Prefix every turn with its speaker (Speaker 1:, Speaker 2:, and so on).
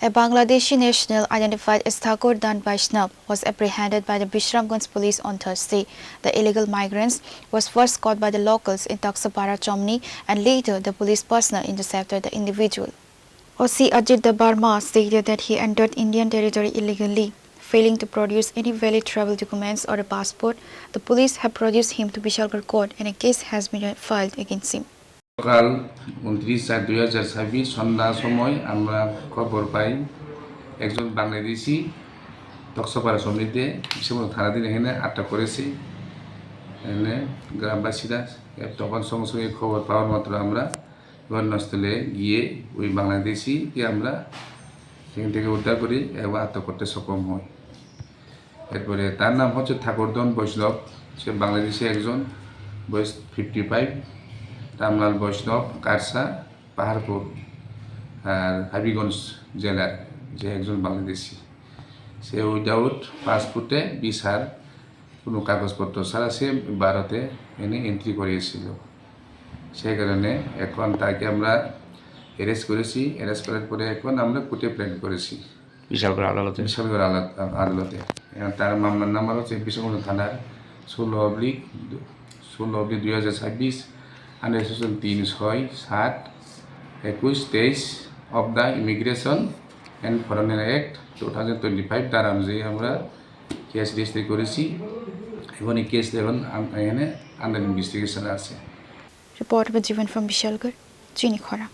Speaker 1: A Bangladeshi national identified as Thakur Dhan Baishnab was apprehended by the Bishramganj police on Thursday. The illegal migrant was first caught by the locals in Taksapara, Chini, and later the police personnel intercepted the individual. OC Ajit Barma stated that he entered Indian territory illegally. Failing to produce any valid travel documents or a passport, the police have produced him to Bishramganj court and a case has been filed against him.
Speaker 2: সকাল 29/4/2026 সন্ধ্যার সময় আমরা খবর পাই একজন বাংলাদেশি তক্সপাড়া সমিতিতে বিশ্বনাথ থানাধীন এখানে আটক করেছে। এখানে গ্রামবাসীরা তখন সঙ্গে সঙ্গে খবর পাওয়ার মাত্র আমরা ঘটনাস্থলে গিয়ে ওই বাংলাদেশিকে আমরা সেখান থেকে উদ্ধার করি এবং আটক করতে সক্ষম হই। এরপরে তার নাম হচ্ছে ঠাকুর ধন বৈষ্ণব। সে বাংলাদেশি একজন, বয়স 55, রামলাল বৈষ্ণব, কারসা, পাহাড়পুর আর হাবিগঞ্জ জেলার যে একজন বাংলাদেশি। সে উইদাউট পাসপোর্টে ভিসার কোনো কাগজপত্র ছাড়া সে ভারতে এনে এন্ট্রি করিয়েছিল। সেই কারণে এখন তাকে আমরা অ্যারেস্ট করেছি। অ্যারেস্ট করার পরে এখন আমরা কোর্টে প্রেরণ করেছি বিশালগড় আদালতে। তার মামলার নাম্বার হচ্ছে বিশ্বনাথ থানার 16/2026 under section 3, 6, 7, 21, 23 of the Immigration and Foreign Act 2025 দ্বারা অনুযায়ী আমরা কেস রেজিস্ট্রি করেছি এবং এই কেস এখন এখানে আন্ডার ইনভেস্টিগেশন আছে।
Speaker 1: Report by Jivan from Bishramganj, Chini, Khorang.